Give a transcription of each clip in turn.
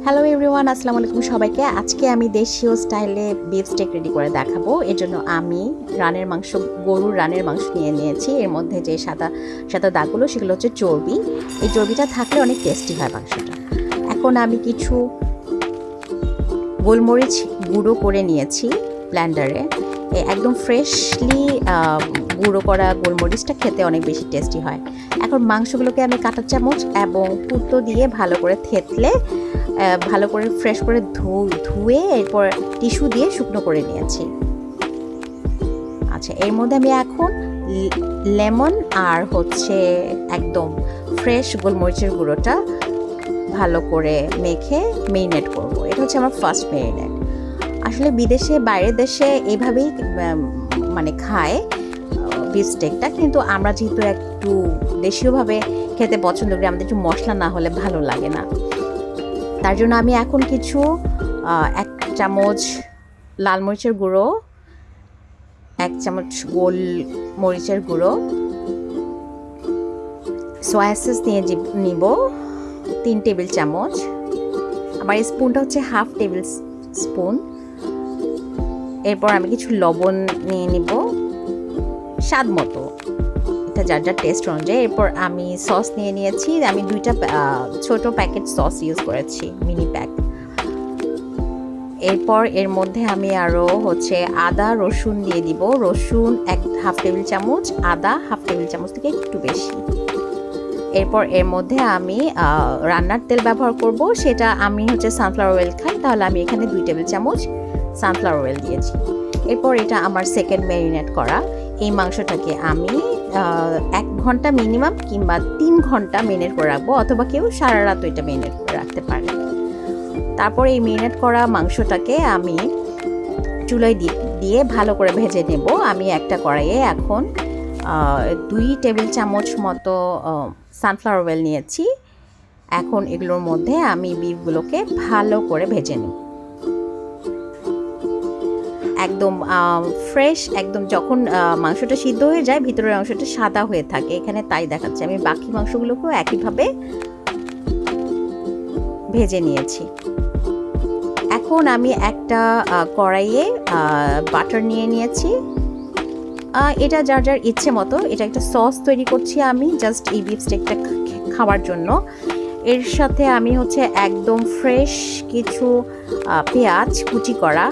Hello everyone, আসসালামু আলাইকুম সবাইকে। আজকে আমি দেশীয় স্টাইলে বিফ স্টেক রেডি করে দেখাবো। এর জন্য আমি গরুর রানের মাংস নিয়ে নিয়েছি। এর মধ্যে যে সাদা সাদা দাগগুলো সেগুলো হচ্ছে চর্বি। এই চর্বিটা থাকলে অনেক টেস্টি হয় মাংসটা। এখন আমি কিছু গোলমরিচ গুঁড়ো করে নিয়েছি ব্লেন্ডারে। একদম ফ্রেশলি গুঁড়ো করা গোলমরিচটা খেতে অনেক বেশি টেস্টি হয়। এখন মাংসগুলোকে আমি কাঁটা চামচ এবং পুতো দিয়ে ভালো করে থেতলে ভালো করে ফ্রেশ করে ধুয়ে এরপর টিস্যু দিয়ে শুকনো করে নিয়েছি। আচ্ছা, এর মধ্যে আমি এখন লেমন আর হচ্ছে একদম ফ্রেশ গোলমরিচের গুঁড়োটা ভালো করে মেখে মেরিনেট করব। এটা হচ্ছে আমার ফার্স্ট মেরিনেট। আসলে বিদেশে বাইরের দেশে এইভাবেই মানে খায় বিফ স্টেকটা, কিন্তু আমরা যেহেতু একটু দেশীয়ভাবে খেতে পছন্দ করি, আমাদের একটু মশলা না হলে ভালো লাগে না। তার জন্য আমি এখন কিছু 1 চামচ লাল মরিচের গুঁড়ো, 1 চামচ গোল মরিচের গুঁড়ো, সয়া সস নিব 3 টেবিল চামচ। আমার এই স্পুনটা হচ্ছে হাফ টেবিল স্পুন। এরপর আমি কিছু লবণ নিয়ে নিব স্বাদ মতো, এটা যার যার টেস্ট অনুযায়ী। এরপর আমি সস নিয়ে নিয়েছি। আমি 2টা ছোট প্যাকেট সস ইউজ করেছি, মিনি প্যাক। এরপর এর মধ্যে আমি আরও হচ্ছে আদা রসুন দিয়ে দিব। রসুন হাফ টেবিল চামচ, আদা হাফ টেবিল চামচ থেকে একটু বেশি। এরপর এর মধ্যে আমি রান্নার তেল ব্যবহার করব। সেটা আমি হচ্ছে সানফ্লাওয়ার অয়েল খাই, তাহলে আমি এখানে 2 টেবিল চামচ সানফ্লাওয়ার অয়েল দিয়েছি। এরপর এটা আমার সেকেন্ড ম্যারিনেট করা। এই মাংসটাকে আমি 1 ঘন্টা মিনিমাম কিংবা 3 ঘন্টা মেরিনেট করে রাখবো, অথবা কেউ সারা রাত ওইটা মেরিনেট করে রাখতে পারে। তারপর এই মেরিনেট করা মাংসটাকে আমি চুলায় দিয়ে ভালো করে ভেজে নেব। আমি একটা কড়াইয়ে এখন 2 টেবিল চামচ মতো সানফ্লাওয়ার অয়েল নিয়েছি। এখন এগুলোর মধ্যে আমি বিফগুলোকে ভালো করে ভেজে নেব। একদম ফ্রেশ, একদম যখন মাংসটা সিদ্ধ হয়ে যায় ভিতরের অংশটা সাদা হয়ে থাকে, এখানে তাই দেখাচ্ছে। আমি বাকি মাংসগুলোকেও একইভাবে ভেজে নিয়েছি। এখন আমি একটা কড়াইয়ে বাটার নিয়ে নিয়েছি। এটা যার যার ইচ্ছে মতো। এটা একটা সস তৈরি করছি আমি জাস্ট এই বিফ স্টেকটা খাওয়ার জন্য। এর সাথে আমি হচ্ছে একদম ফ্রেশ কিছু পেঁয়াজ কুচি করা,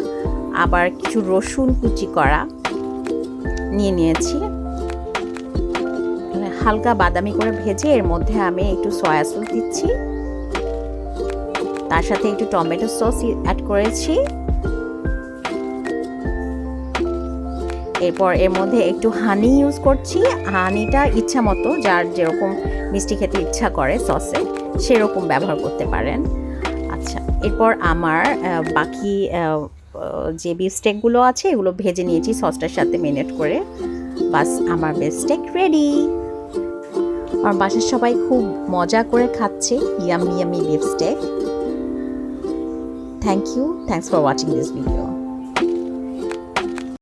আবার কিছু রসুন কুচি করা নিয়ে নিয়েছি। হালকা বাদামি করে ভেজে এর মধ্যে আমি একটু সয়া সস দিচ্ছি, তার সাথে একটু টমেটো সস অ্যাড করেছি। এরপর এর মধ্যে একটু হানি ইউজ করছি। হানিটা ইচ্ছা মতো, যার যেরকম মিষ্টি খেতে ইচ্ছা করে সসে সেরকম ব্যবহার করতে পারেন। আচ্ছা, এরপর আমার বাকি যে বিফ স্টেকগুলো আছে এগুলো ভেজে নিয়েছি সসটার সাথে মেরিনেট করে। বাস, আমার বিফ স্টেক রেডি। আমার বাসার সবাই খুব মজা করে খাচ্ছে yummy yummy beef stake. Thanks for watching this video.